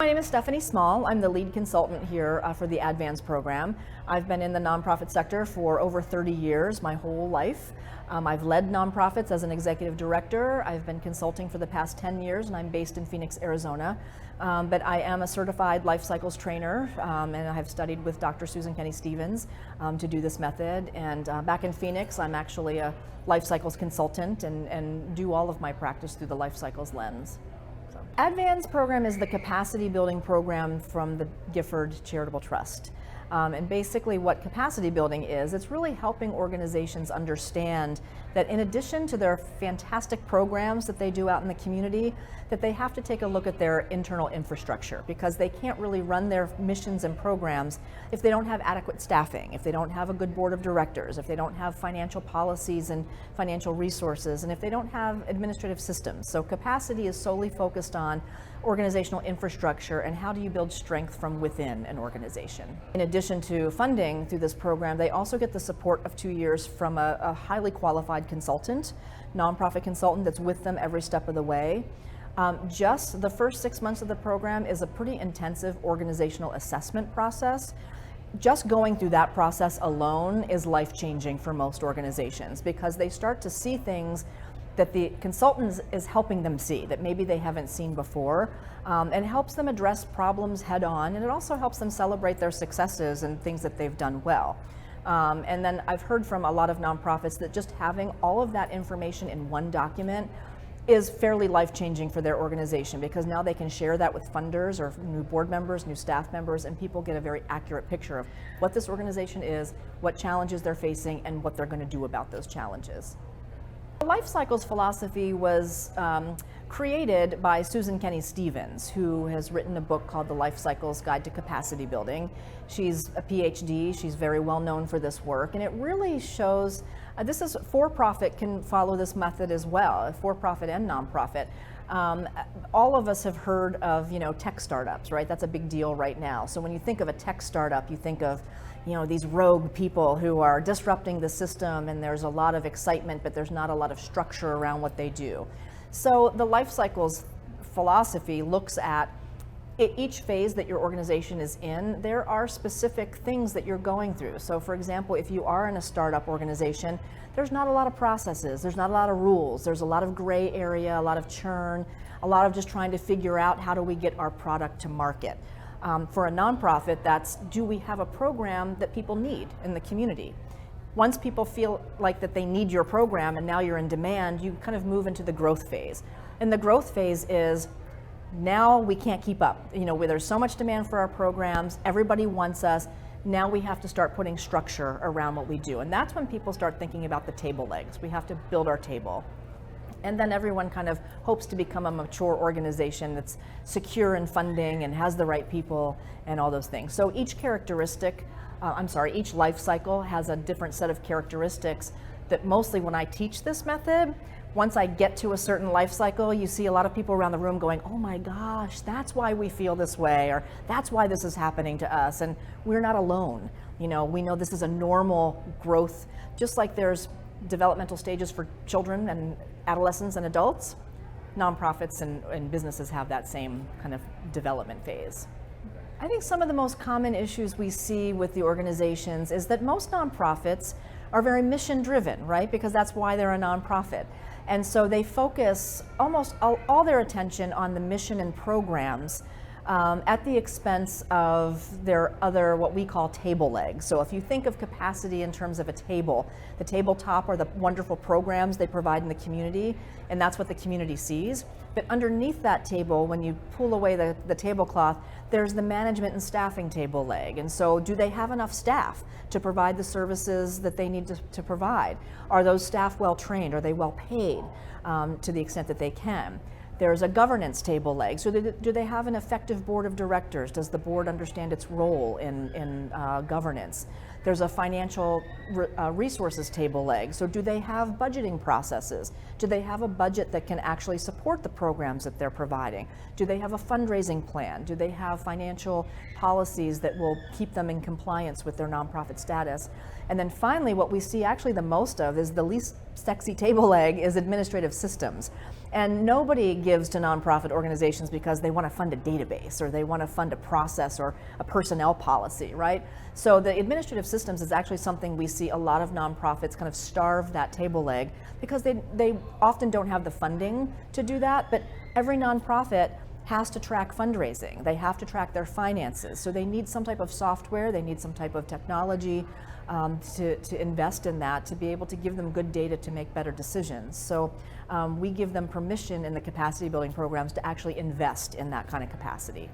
My name is Stephanie Small. I'm the lead consultant here for the ADVANS program. I've been in the nonprofit sector for over 30 years, my whole life. I've led nonprofits as an executive director. I've been consulting for the past 10 years, and I'm based in Phoenix, Arizona. But I am a certified life cycles trainer, and I have studied with Dr. Susan Kenny-Stevens to do this method. And back in Phoenix, I'm actually a life cycles consultant and do all of my practice through the life cycles lens. ADVANS program is the capacity building program from the Gifford Charitable Trust. And basically what capacity building is, it's really helping organizations understand that in addition to their fantastic programs that they do out in the community, that they have to take a look at their internal infrastructure, because they can't really run their missions and programs if they don't have adequate staffing, if they don't have a good board of directors, if they don't have financial policies and financial resources, and if they don't have administrative systems. So capacity is solely focused on organizational infrastructure and how do you build strength from within an organization. In addition to funding through this program, they also get the support of 2 years from a highly qualified consultant, nonprofit consultant that's with them every step of the way. Just the first 6 months of the program is a pretty intensive organizational assessment process. Just going through that process alone is life-changing for most organizations, because they start to see things that the consultant is helping them see that maybe they haven't seen before, and helps them address problems head on, and it also helps them celebrate their successes and things that they've done well. And then I've heard from a lot of nonprofits that just having all of that information in one document is fairly life-changing for their organization, because now they can share that with funders or new board members, new staff members, and people get a very accurate picture of what this organization is, what challenges they're facing, and what they're going to do about those challenges. The life cycles philosophy was created by Susan Kenny-Stevens, who has written a book called The Life Cycles Guide to Capacity Building. She's a PhD, she's very well known for this work, and it really shows, this is for-profit can follow this method as well, for-profit and nonprofit. All of us have heard of, tech startups, right? That's a big deal right now. So when you think of a tech startup, you think of, these rogue people who are disrupting the system, and there's a lot of excitement, but there's not a lot of structure around what they do. So the life cycles philosophy looks at each phase that your organization is in. There are specific things that you're going through. So for example, if you are in a startup organization, there's not a lot of processes, there's not a lot of rules, there's a lot of gray area, a lot of churn, a lot of just trying to figure out how do we get our product to market. For a nonprofit, that's, do we have a program that people need in the community? Once people feel like that they need your program and now you're in demand, you kind of move into the growth phase. And the growth phase is, now we can't keep up. Where there's so much demand for our programs, everybody wants us, now we have to start putting structure around what we do. And that's when people start thinking about the table legs. We have to build our table. And then everyone kind of hopes to become a mature organization that's secure in funding and has the right people and all those things. So each each life cycle has a different set of characteristics that mostly when I teach this method, once I get to a certain life cycle, you see a lot of people around the room going, oh my gosh, that's why we feel this way, or that's why this is happening to us. And we're not alone. We know this is a normal growth, just like there's developmental stages for children and adolescents and adults. Nonprofits and businesses have that same kind of development phase. I think some of the most common issues we see with the organizations is that most nonprofits are very mission driven, right? Because that's why they're a nonprofit. And so they focus almost all their attention on the mission and programs at the expense of their other, what we call table legs. So if you think of capacity in terms of a table, the tabletop are the wonderful programs they provide in the community, and that's what the community sees. But underneath that table, when you pull away the tablecloth, there's the management and staffing table leg. And so do they have enough staff to provide the services that they need to provide? Are those staff well trained? Are they well paid to the extent that they can? There's a governance table leg. So do they have an effective board of directors? Does the board understand its role in governance? There's a financial resources table leg. So do they have budgeting processes? Do they have a budget that can actually support the programs that they're providing? Do they have a fundraising plan? Do they have financial policies that will keep them in compliance with their nonprofit status? And then finally, what we see actually the most of is the least sexy table leg is administrative systems. And nobody gives to nonprofit organizations because they want to fund a database or they want to fund a process or a personnel policy, right? So the administrative systems is actually something we see a lot of nonprofits kind of starve that table leg because they often don't have the funding to do that, but every nonprofit has to track fundraising. They have to track their finances. So they need some type of software, they need some type of technology to invest in that, to be able to give them good data to make better decisions. So we give them permission in the capacity building programs to actually invest in that kind of capacity.